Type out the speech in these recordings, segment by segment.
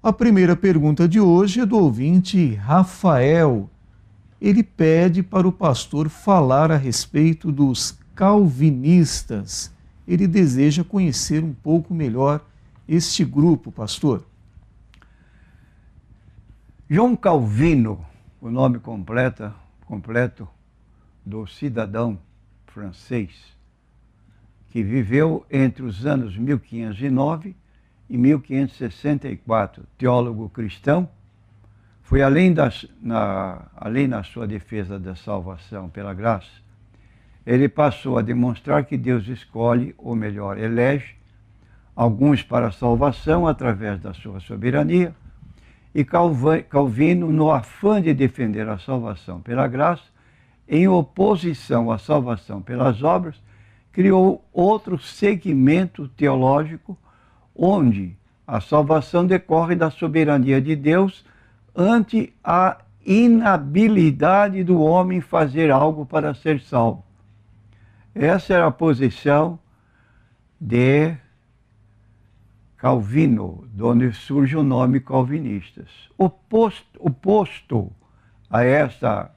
A primeira pergunta de hoje é do ouvinte Rafael. Ele pede para o pastor falar a respeito dos calvinistas. Ele deseja conhecer um pouco melhor este grupo, pastor. João Calvino, o nome completo do cidadão francês, que viveu entre os anos 1509 e 1564, teólogo cristão, foi além na sua defesa da salvação pela graça, ele passou a demonstrar que Deus escolhe, ou melhor, elege, alguns para a salvação através da sua soberania, e Calvino, no afã de defender a salvação pela graça, em oposição à salvação pelas obras, criou outro segmento teológico onde a salvação decorre da soberania de Deus ante a inabilidade do homem fazer algo para ser salvo. Essa era a posição de Calvino, de onde surge o nome calvinistas. Oposto a esta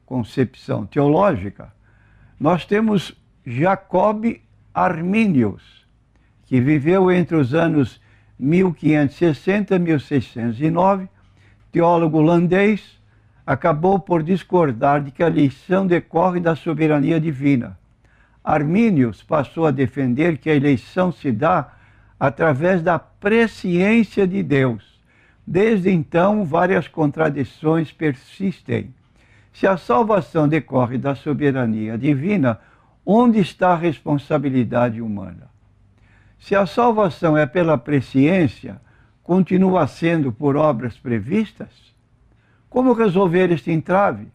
concepção teológica, nós temos Jacob Arminius, que viveu entre os anos 1560 e 1609, teólogo holandês, acabou por discordar de que a eleição decorre da soberania divina. Arminius passou a defender que a eleição se dá através da presciência de Deus. Desde então, várias contradições persistem. Se a salvação decorre da soberania divina, onde está a responsabilidade humana? Se a salvação é pela presciência, continua sendo por obras previstas? Como resolver este entrave?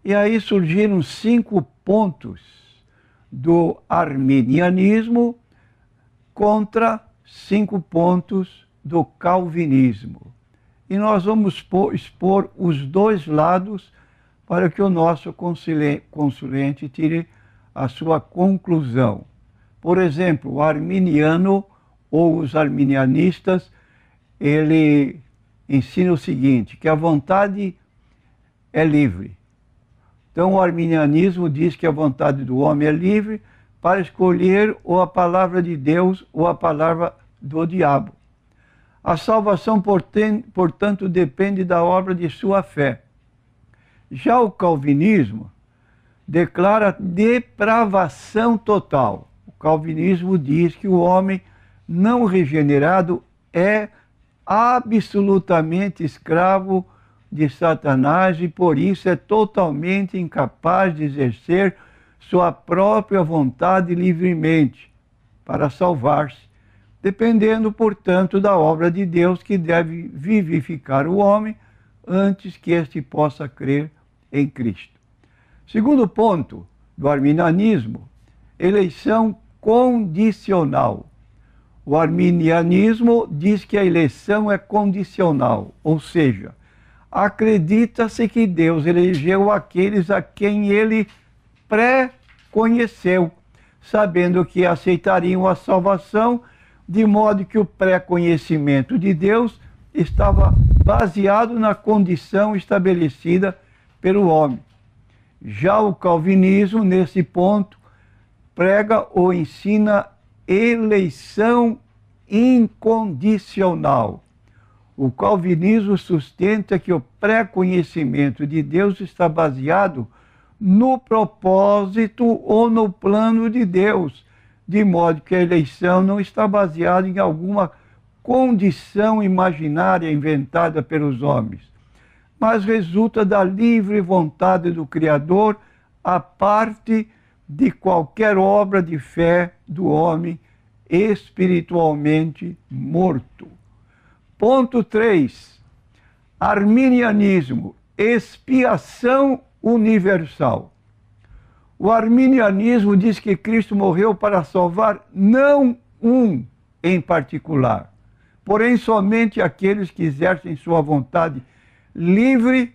E aí surgiram 5 pontos do arminianismo contra 5 pontos do calvinismo. E nós vamos expor os dois lados para que o nosso consulente tire a sua conclusão. Por exemplo, o arminiano ou os arminianistas, ele ensina o seguinte, que a vontade é livre. Então o arminianismo diz que a vontade do homem é livre para escolher ou a palavra de Deus ou a palavra do diabo. A salvação, portanto, depende da obra de sua fé. Já o calvinismo declara depravação total. O calvinismo diz que o homem não regenerado é absolutamente escravo de Satanás e por isso é totalmente incapaz de exercer sua própria vontade livremente para salvar-se, dependendo, portanto, da obra de Deus que deve vivificar o homem antes que este possa crer em Cristo. Segundo ponto do arminianismo, eleição condicional. O arminianismo diz que a eleição é condicional, ou seja, acredita-se que Deus elegeu aqueles a quem ele pré-conheceu, sabendo que aceitariam a salvação, de modo que o pré-conhecimento de Deus estava baseado na condição estabelecida pelo homem. Já o calvinismo, nesse ponto, prega ou ensina eleição incondicional. O calvinismo sustenta que o pré-conhecimento de Deus está baseado no propósito ou no plano de Deus, de modo que a eleição não está baseada em alguma condição imaginária inventada pelos homens, mas resulta da livre vontade do Criador, a parte de qualquer obra de fé do homem espiritualmente morto. Ponto 3. Arminianismo, expiação universal. O arminianismo diz que Cristo morreu para salvar não um em particular, porém somente aqueles que exercem sua vontade livre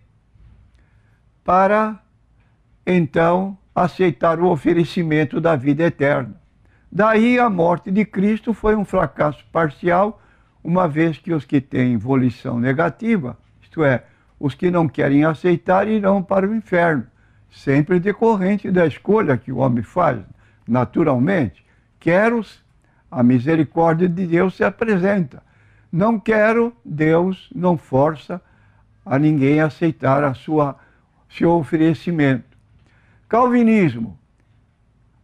para, então, aceitar o oferecimento da vida eterna. Daí a morte de Cristo foi um fracasso parcial, uma vez que os que têm volição negativa, isto é, os que não querem aceitar, irão para o inferno, sempre decorrente da escolha que o homem faz, naturalmente. Quero-os, a misericórdia de Deus se apresenta. Não quero, Deus não força a ninguém a aceitar seu oferecimento. Calvinismo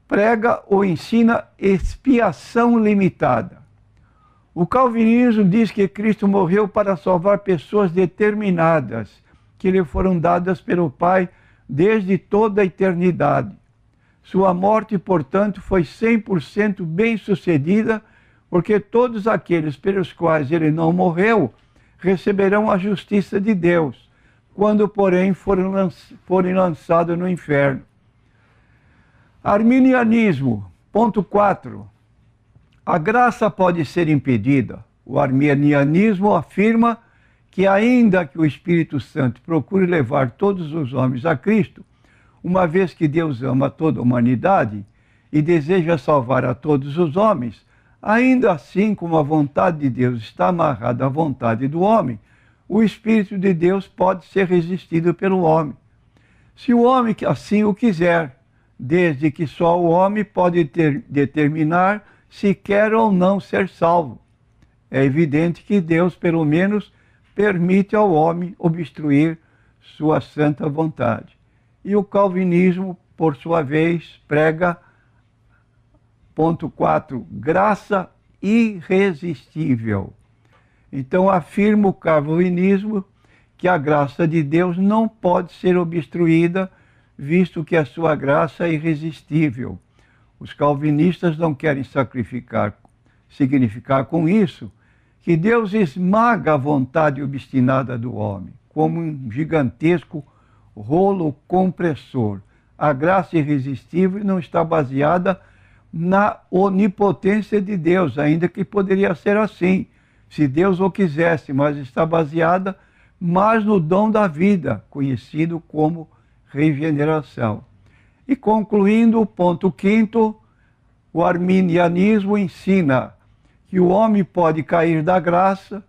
prega ou ensina expiação limitada. O calvinismo diz que Cristo morreu para salvar pessoas determinadas, que lhe foram dadas pelo Pai desde toda a eternidade. Sua morte, portanto, foi 100% bem-sucedida, porque todos aqueles pelos quais ele não morreu receberão a justiça de Deus, quando, porém, forem lançados no inferno. Arminianismo, ponto 4. A graça pode ser impedida. O arminianismo afirma que, ainda que o Espírito Santo procure levar todos os homens a Cristo, uma vez que Deus ama toda a humanidade e deseja salvar a todos os homens, ainda assim como a vontade de Deus está amarrada à vontade do homem, o Espírito de Deus pode ser resistido pelo homem, se o homem assim o quiser, desde que só o homem pode determinar se quer ou não ser salvo. É evidente que Deus, pelo menos, permite ao homem obstruir sua santa vontade. E o calvinismo, por sua vez, prega, ponto 4, graça irresistível. Então afirma o calvinismo que a graça de Deus não pode ser obstruída, visto que a sua graça é irresistível. Os calvinistas não querem significar com isso que Deus esmaga a vontade obstinada do homem, como um gigantesco rolo compressor. A graça irresistível não está baseada na onipotência de Deus, ainda que poderia ser assim, se Deus o quisesse, mas está baseada mais no dom da vida, conhecido como regeneração. E concluindo, o ponto 5, o arminianismo ensina que o homem pode cair da graça.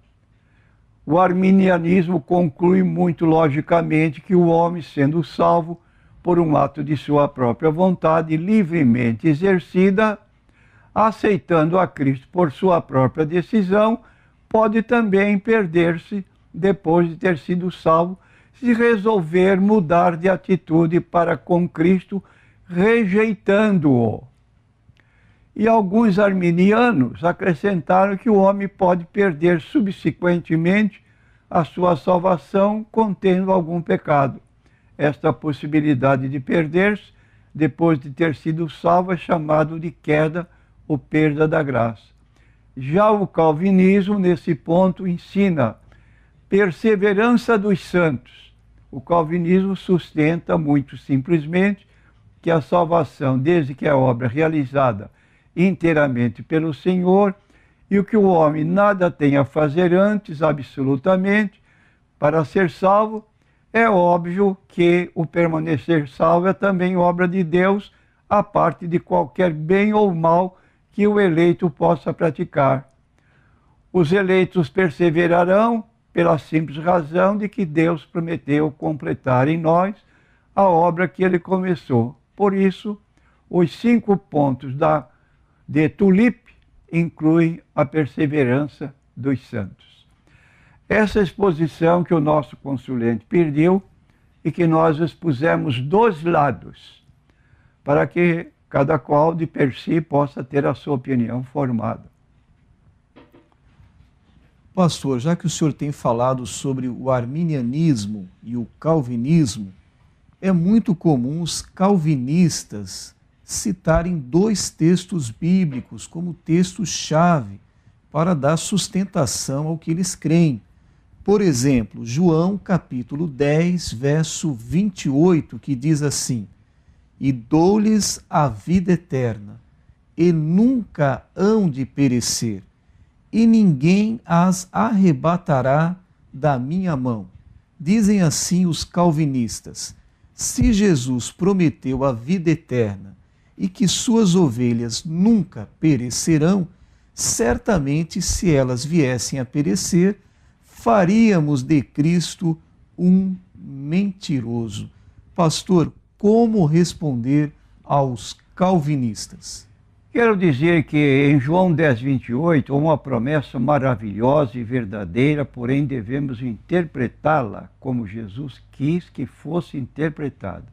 O arminianismo conclui muito logicamente que o homem, sendo salvo por um ato de sua própria vontade livremente exercida, aceitando a Cristo por sua própria decisão, pode também perder-se depois de ter sido salvo, se resolver mudar de atitude para com Cristo, rejeitando-o. E alguns arminianos acrescentaram que o homem pode perder subsequentemente a sua salvação contendo algum pecado. Esta possibilidade de perder-se depois de ter sido salvo é chamado de queda ou perda da graça. Já o calvinismo, nesse ponto, ensina perseverança dos santos. O calvinismo sustenta muito simplesmente que a salvação, desde que é obra realizada inteiramente pelo Senhor, e o que o homem nada tem a fazer antes, absolutamente, para ser salvo, é óbvio que o permanecer salvo é também obra de Deus, a parte de qualquer bem ou mal que o eleito possa praticar. Os eleitos perseverarão pela simples razão de que Deus prometeu completar em nós a obra que ele começou. Por isso, os 5 pontos de Tulip incluem a perseverança dos santos. Essa exposição que o nosso consulente pediu e que nós expusemos dos lados, para que cada qual de per si possa ter a sua opinião formada. Pastor, já que o senhor tem falado sobre o arminianismo e o calvinismo, é muito comum os calvinistas citarem 2 textos bíblicos como textos-chave para dar sustentação ao que eles creem. Por exemplo, João capítulo 10, verso 28, que diz assim: "E dou-lhes a vida eterna, e nunca hão de perecer, e ninguém as arrebatará da minha mão." Dizem assim os calvinistas: se Jesus prometeu a vida eterna e que suas ovelhas nunca perecerão, certamente, se elas viessem a perecer, faríamos de Cristo um mentiroso. Pastor, como responder aos calvinistas? Quero dizer que em João 10, 28, há uma promessa maravilhosa e verdadeira, porém devemos interpretá-la como Jesus quis que fosse interpretada.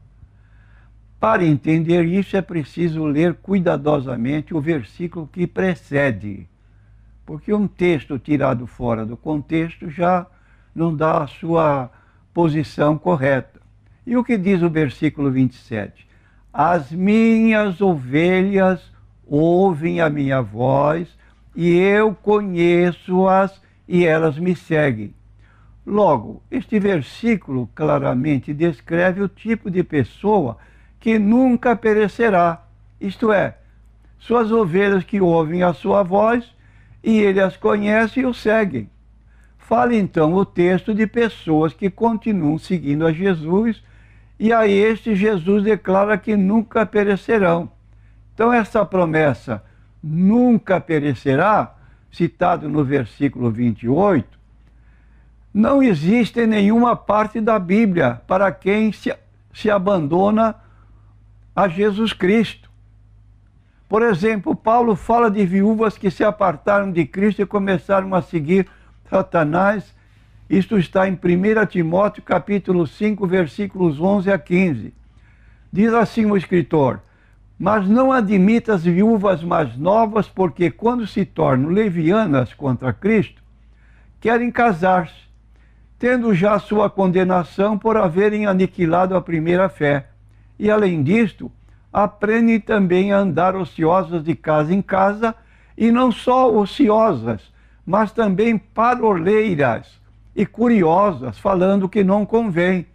Para entender isso, é preciso ler cuidadosamente o versículo que precede, porque um texto tirado fora do contexto já não dá a sua posição correta. E o que diz o versículo 27? As minhas ovelhas ouvem a minha voz, e eu conheço-as, e elas me seguem. Logo, este versículo claramente descreve o tipo de pessoa que nunca perecerá, isto é, suas ovelhas que ouvem a sua voz, e ele as conhece e o seguem. Fala então o texto de pessoas que continuam seguindo a Jesus, e a este Jesus declara que nunca perecerão. Então essa promessa, nunca perecerá, citado no versículo 28, não existe em nenhuma parte da Bíblia para quem se abandona a Jesus Cristo. Por exemplo, Paulo fala de viúvas que se apartaram de Cristo e começaram a seguir Satanás. Isto está em 1 Timóteo capítulo 5, versículos 11 a 15. Diz assim o escritor: mas não admita as viúvas mais novas, porque quando se tornam levianas contra Cristo, querem casar-se, tendo já sua condenação por haverem aniquilado a primeira fé. E além disto, aprendem também a andar ociosas de casa em casa, e não só ociosas, mas também paroleiras e curiosas, falando que não convém.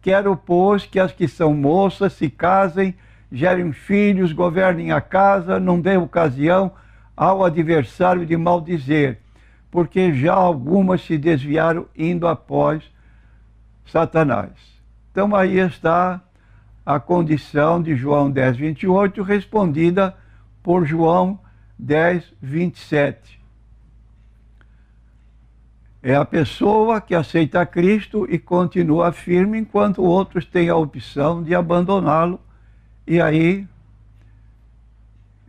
Quero, pois, que as que são moças se casem, gerem filhos, governem a casa, não dê ocasião ao adversário de maldizer, porque já algumas se desviaram indo após Satanás. Então aí está a condição de João 10, 28, respondida por João 10, 27. É a pessoa que aceita Cristo e continua firme, enquanto outros têm a opção de abandoná-lo, e aí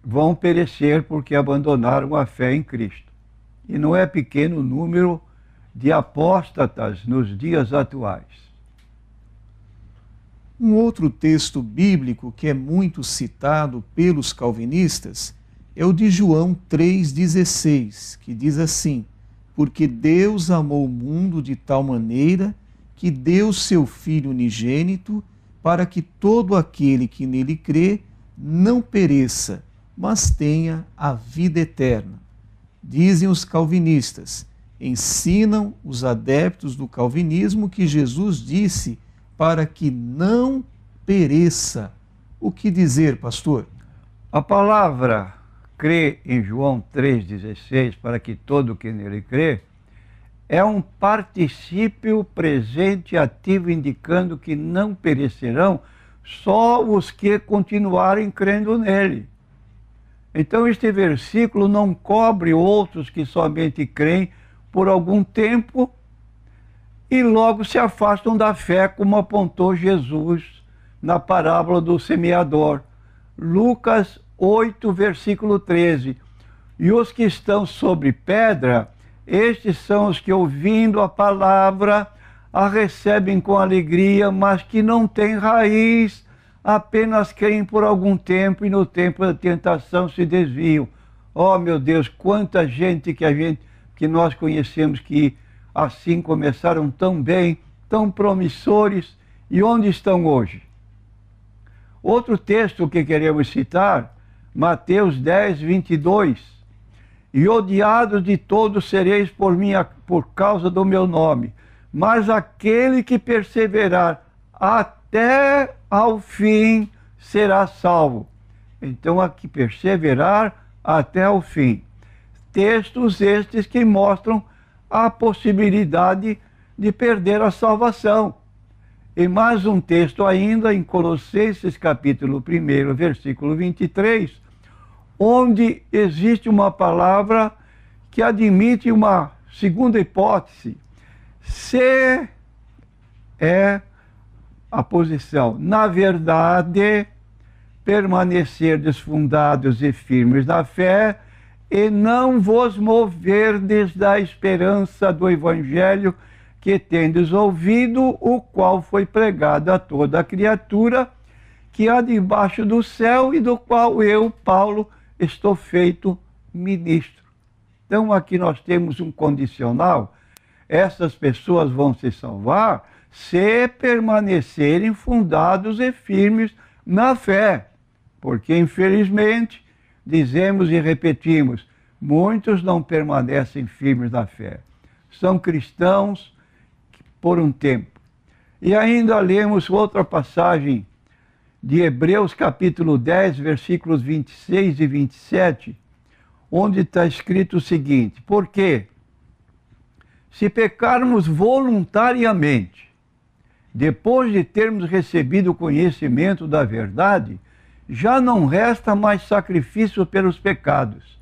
vão perecer porque abandonaram a fé em Cristo. E não é pequeno o número de apóstatas nos dias atuais. Um outro texto bíblico que é muito citado pelos calvinistas é o de João 3,16, que diz assim: porque Deus amou o mundo de tal maneira que deu seu Filho unigênito, para que todo aquele que nele crê não pereça, mas tenha a vida eterna. Dizem os calvinistas, ensinam os adeptos do calvinismo que Jesus disse para que não pereça. O que dizer, pastor? A palavra crê em João 3,16, para que todo que nele crê, é um particípio presente ativo indicando que não perecerão só os que continuarem crendo nele. Então este versículo não cobre outros que somente creem por algum tempo e logo se afastam da fé, como apontou Jesus na parábola do semeador. Lucas 8, versículo 13. E os que estão sobre pedra, estes são os que, ouvindo a palavra, a recebem com alegria, mas que não têm raiz, apenas creem por algum tempo e no tempo da tentação se desviam. Oh, meu Deus, quanta gente que nós conhecemos que assim começaram tão bem, tão promissores, e onde estão hoje? Outro texto que queremos citar, Mateus 10, 22. E odiados de todos sereis por causa do meu nome, mas aquele que perseverar até ao fim será salvo. Então, aqui perseverar até o fim. Textos estes que mostram a possibilidade de perder a salvação. E mais um texto ainda, em Colossenses capítulo 1, versículo 23, onde existe uma palavra que admite uma segunda hipótese. Se é a posição, na verdade, permanecerdes fundados e firmes na fé, e não vos moverdes da esperança do Evangelho que tendes ouvido, o qual foi pregado a toda a criatura que há debaixo do céu, e do qual eu, Paulo, estou feito ministro. Então aqui nós temos um condicional. Essas pessoas vão se salvar se permanecerem fundados e firmes na fé. Porque, infelizmente, dizemos e repetimos, muitos não permanecem firmes na fé. São cristãos por um tempo. E ainda lemos outra passagem de Hebreus capítulo 10, versículos 26 e 27, onde está escrito o seguinte: porque se pecarmos voluntariamente, depois de termos recebido o conhecimento da verdade, já não resta mais sacrifício pelos pecados,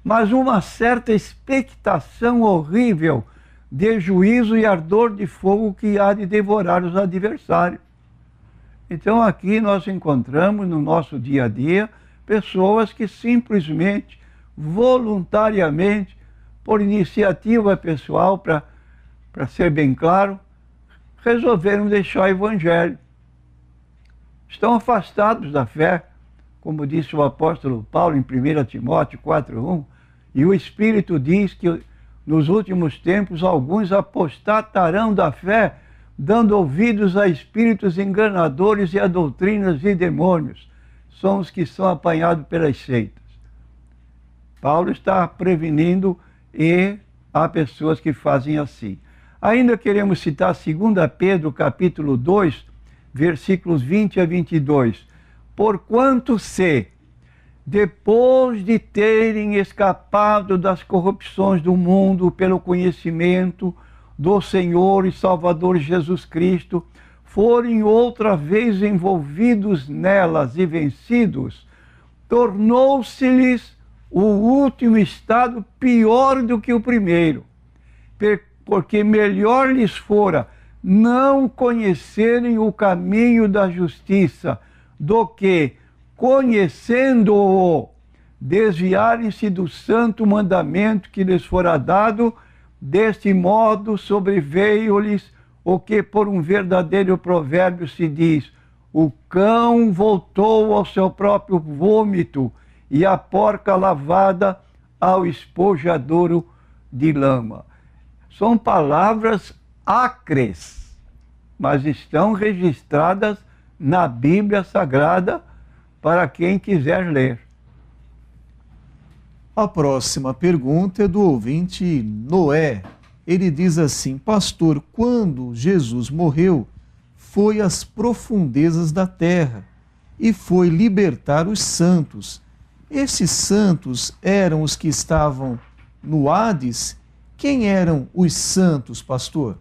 mas uma certa expectação horrível de juízo e ardor de fogo que há de devorar os adversários. Então aqui nós encontramos no nosso dia a dia pessoas que simplesmente, voluntariamente, por iniciativa pessoal, para ser bem claro, resolveram deixar o Evangelho. Estão afastados da fé, como disse o apóstolo Paulo em 1 Timóteo 4:1, e o Espírito diz que nos últimos tempos alguns apostatarão da fé, dando ouvidos a espíritos enganadores e a doutrinas de demônios. São os que são apanhados pelas seitas. Paulo está prevenindo, e há pessoas que fazem assim. Ainda queremos citar 2 Pedro capítulo 2, versículos 20 a 22. Porquanto se, depois de terem escapado das corrupções do mundo pelo conhecimento do Senhor e Salvador Jesus Cristo, forem outra vez envolvidos nelas e vencidos, tornou-se-lhes o último estado pior do que o primeiro, porque melhor lhes fora não conhecerem o caminho da justiça, do que, conhecendo-o, desviarem-se do santo mandamento que lhes fora dado. Deste modo sobreveio-lhes o que por um verdadeiro provérbio se diz: o cão voltou ao seu próprio vômito, e a porca lavada ao espojadouro de lama. São palavras acres, mas estão registradas na Bíblia Sagrada para quem quiser ler. A próxima pergunta é do ouvinte Noé. Ele diz assim: pastor, quando Jesus morreu, foi às profundezas da terra e foi libertar os santos. Esses santos eram os que estavam no Hades? Quem eram os santos, pastor?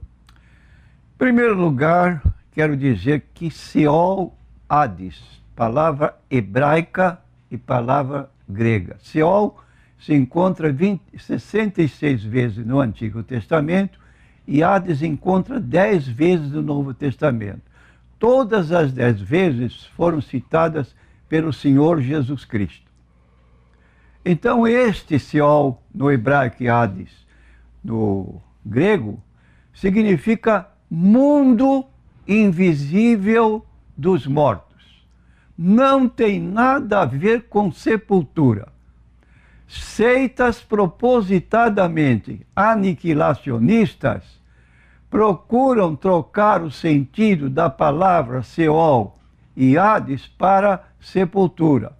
Em primeiro lugar, quero dizer que Seol, Hades, palavra hebraica e palavra grega. Seol se encontra 66 vezes no Antigo Testamento e Hades encontra 10 vezes no Novo Testamento. Todas as 10 vezes foram citadas pelo Senhor Jesus Cristo. Então este Seol no hebraico e Hades no grego significa mundo invisível dos mortos. Não tem nada a ver com sepultura. Seitas propositadamente aniquilacionistas procuram trocar o sentido da palavra Seol e Hades para sepultura.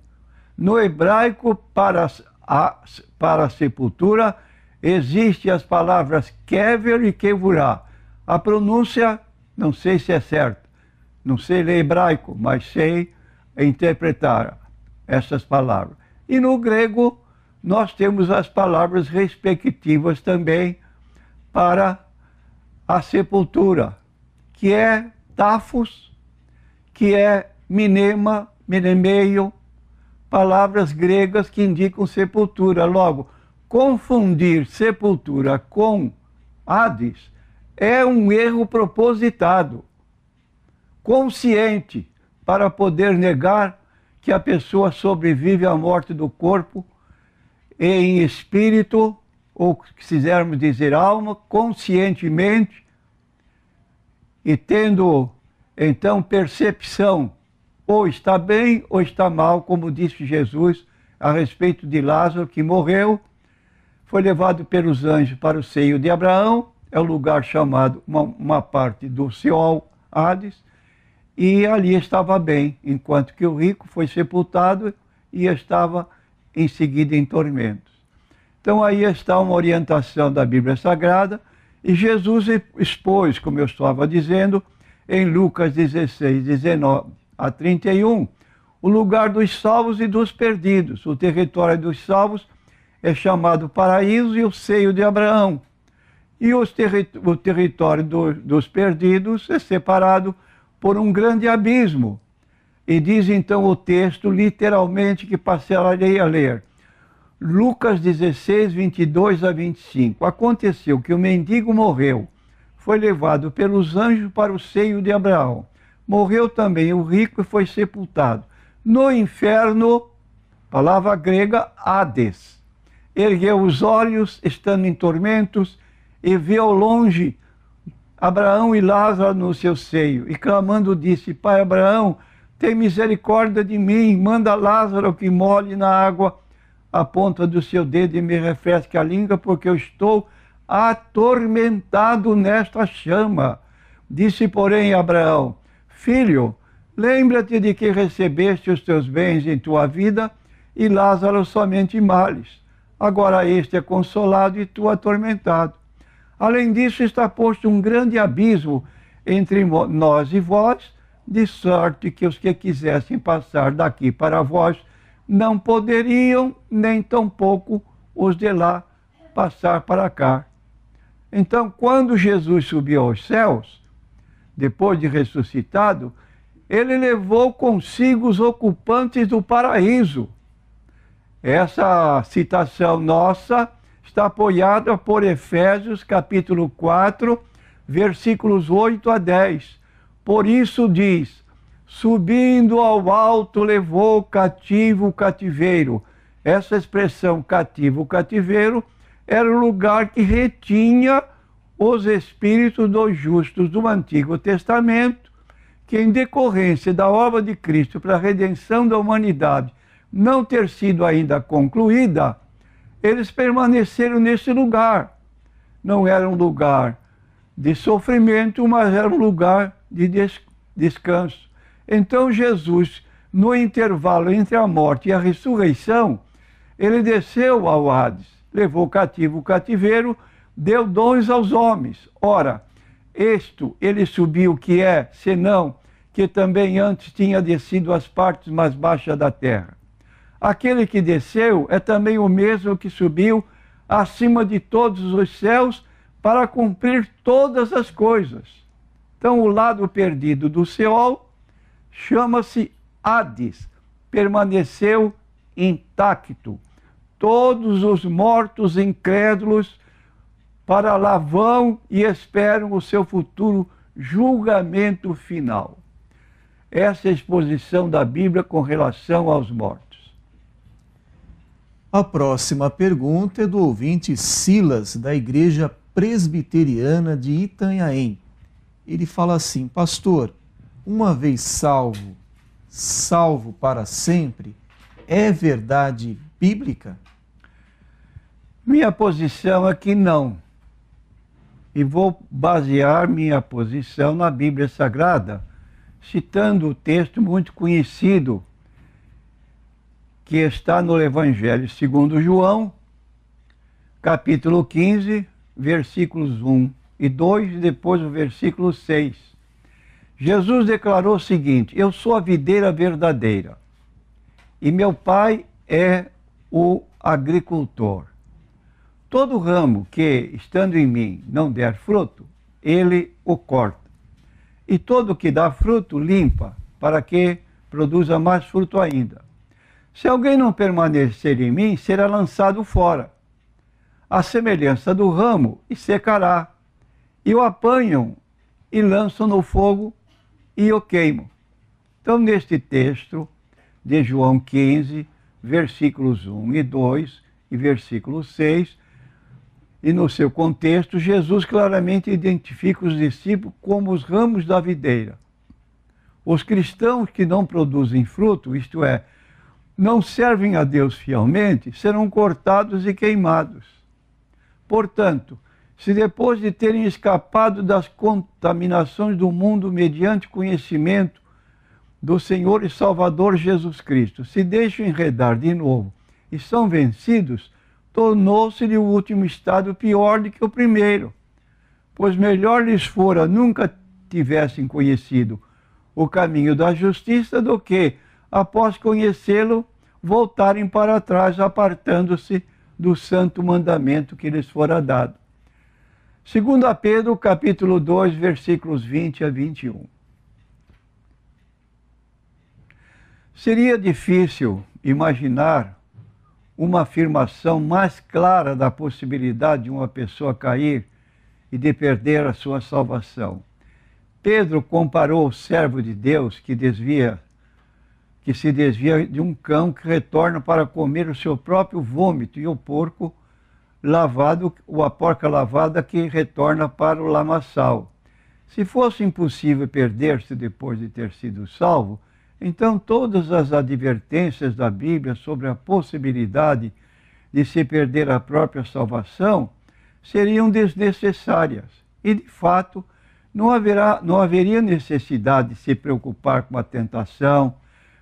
No hebraico, para a sepultura, existem as palavras kever e kevurá. A pronúncia, não sei se é certa. Não sei ler hebraico, mas sei interpretar essas palavras. E no grego, nós temos as palavras respectivas também para a sepultura, que é tafos, que é minema, menemeio, palavras gregas que indicam sepultura. Logo, confundir sepultura com Hades é um erro propositado, consciente, para poder negar que a pessoa sobrevive à morte do corpo em espírito, ou se quisermos dizer alma, conscientemente, e tendo então percepção, ou está bem ou está mal, como disse Jesus a respeito de Lázaro, que morreu, foi levado pelos anjos para o seio de Abraão, é o lugar chamado, uma parte do Seol, Hades, e ali estava bem, enquanto que o rico foi sepultado e estava em seguida em tormentos. Então aí está uma orientação da Bíblia Sagrada, e Jesus expôs, como eu estava dizendo, em Lucas 16, 19 a 31, o lugar dos salvos e dos perdidos. O território dos salvos é chamado paraíso e o seio de Abraão. E o território dos perdidos é separado por um grande abismo. E diz então o texto, literalmente, que passarei a ler. Lucas 16, 22 a 25. Aconteceu que o mendigo morreu, foi levado pelos anjos para o seio de Abraão. Morreu também o rico e foi sepultado. No inferno, palavra grega, Hades. Ergueu os olhos, estando em tormentos, e viu ao longe Abraão e Lázaro no seu seio, e clamando disse, Pai Abraão, tem misericórdia de mim, manda Lázaro que molhe na água a ponta do seu dedo e me refresque a língua, porque eu estou atormentado nesta chama. Disse, porém, Abraão, filho, lembra-te de que recebeste os teus bens em tua vida, e Lázaro somente males. Agora este é consolado e tu atormentado. Além disso, está posto um grande abismo entre nós e vós, de sorte que os que quisessem passar daqui para vós não poderiam, nem tampouco os de lá passar para cá. Então, quando Jesus subiu aos céus, depois de ressuscitado, ele levou consigo os ocupantes do paraíso. Essa citação nossa está apoiada por Efésios, capítulo 4, versículos 8 a 10. Por isso diz, subindo ao alto levou cativo o cativeiro. Essa expressão cativo o cativeiro era o lugar que retinha os espíritos dos justos do Antigo Testamento, que em decorrência da obra de Cristo para a redenção da humanidade não ter sido ainda concluída, eles permaneceram nesse lugar. Não era um lugar de sofrimento, mas era um lugar de descanso. Então Jesus, no intervalo entre a morte e a ressurreição, ele desceu ao Hades, levou cativo o cativeiro, deu dons aos homens. Ora, ele subiu, que é, senão, que também antes tinha descido às partes mais baixas da terra. Aquele que desceu é também o mesmo que subiu acima de todos os céus para cumprir todas as coisas. Então, o lado perdido do Seol chama-se Hades, permaneceu intacto. Todos os mortos incrédulos para lá vão e esperam o seu futuro julgamento final. Essa é a exposição da Bíblia com relação aos mortos. A próxima pergunta é do ouvinte Silas, da Igreja Presbiteriana de Itanhaém. Ele fala assim, pastor, uma vez salvo, salvo para sempre, é verdade bíblica? Minha posição é que não. E vou basear minha posição na Bíblia Sagrada, citando o texto muito conhecido que está no Evangelho segundo João, capítulo 15, versículos 1 e 2, e depois o versículo 6. Jesus declarou o seguinte, eu sou a videira verdadeira, e meu Pai é o agricultor. Todo ramo que, estando em mim, não der fruto, ele o corta. E todo que dá fruto, limpa, para que produza mais fruto ainda. Se alguém não permanecer em mim, será lançado fora, à semelhança do ramo, e secará. E o apanham e lançam no fogo e o queimam. Então, neste texto de João 15, versículos 1 e 2 e versículo 6, e no seu contexto, Jesus claramente identifica os discípulos como os ramos da videira. Os cristãos que não produzem fruto, isto é, não servem a Deus fielmente, serão cortados e queimados. Portanto, se depois de terem escapado das contaminações do mundo mediante conhecimento do Senhor e Salvador Jesus Cristo, se deixam enredar de novo e são vencidos, tornou-se-lhe o último estado pior do que o primeiro, pois melhor lhes fora nunca tivessem conhecido o caminho da justiça do que, após conhecê-lo, voltarem para trás, apartando-se do santo mandamento que lhes fora dado. 2 Pedro, capítulo 2, versículos 20 a 21. Seria difícil imaginar uma afirmação mais clara da possibilidade de uma pessoa cair e de perder a sua salvação. Pedro comparou o servo de Deus que se desvia de um cão que retorna para comer o seu próprio vômito, e o porco lavado, ou a porca lavada que retorna para o lamaçal. Se fosse impossível perder-se depois de ter sido salvo, então todas as advertências da Bíblia sobre a possibilidade de se perder a própria salvação seriam desnecessárias. E, de fato, não haveria necessidade de se preocupar com a tentação,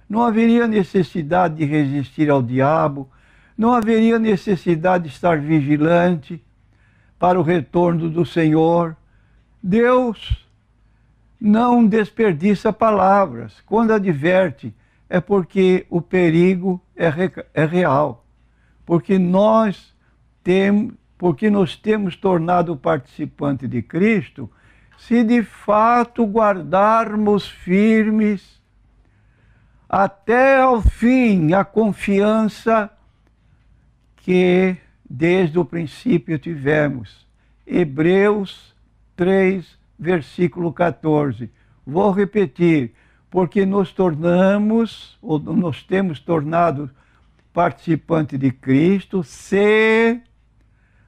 não haveria necessidade de resistir ao diabo, não haveria necessidade de estar vigilante para o retorno do Senhor. Deus não desperdiça palavras. Quando adverte, é porque o perigo é real. Porque nos temos tornado participante de Cristo, se de fato guardarmos firmes até ao fim a confiança que desde o princípio tivemos. Hebreus 3, versículo 14. Vou repetir, porque nos temos tornado participante de Cristo, se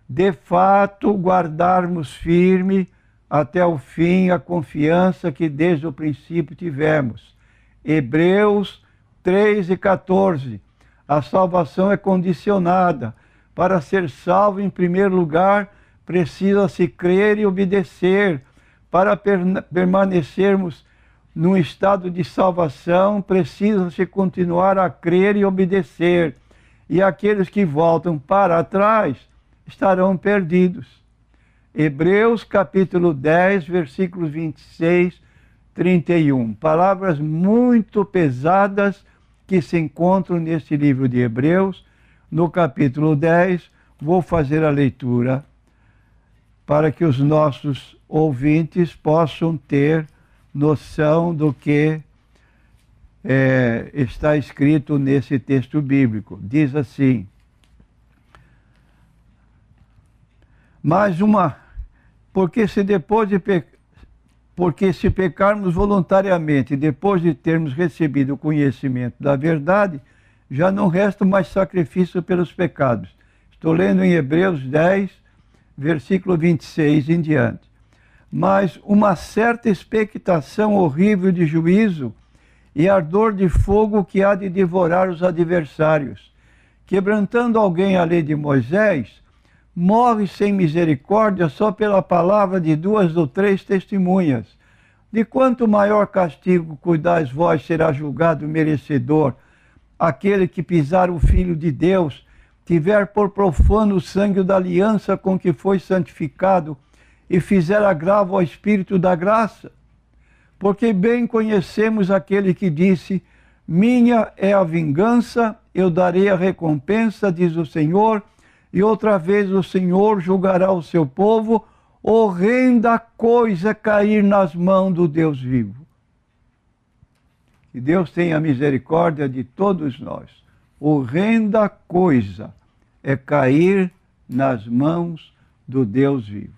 de fato guardarmos firme até o fim a confiança que desde o princípio tivemos. Hebreus 3 e 14. A salvação é condicionada. Para ser salvo, em primeiro lugar, precisa-se crer e obedecer. Para permanecermos num estado de salvação, precisa-se continuar a crer e obedecer. E aqueles que voltam para trás estarão perdidos. Hebreus capítulo 10, versículos 26, 31. Palavras muito pesadas que se encontram neste livro de Hebreus. No capítulo 10, vou fazer a leitura para que os nossos ouvintes possam ter noção do que está escrito nesse texto bíblico. Diz assim: porque se pecarmos voluntariamente, depois de termos recebido o conhecimento da verdade, já não resta mais sacrifício pelos pecados. Estou lendo em Hebreus 10, versículo 26 em diante. Mas uma certa expectação horrível de juízo e ardor de fogo que há de devorar os adversários. Quebrantando alguém a lei de Moisés, morre sem misericórdia só pela palavra de 2 ou 3 testemunhas. De quanto maior castigo cuidais vós, será julgado merecedor aquele que pisar o Filho de Deus, tiver por profano o sangue da aliança com que foi santificado e fizer agravo ao Espírito da graça. Porque bem conhecemos aquele que disse: minha é a vingança, eu darei a recompensa, diz o Senhor, e outra vez o Senhor julgará o seu povo. Horrenda coisa cair nas mãos do Deus vivo. Que Deus tenha misericórdia de todos nós. horrenda coisa é cair nas mãos do Deus vivo.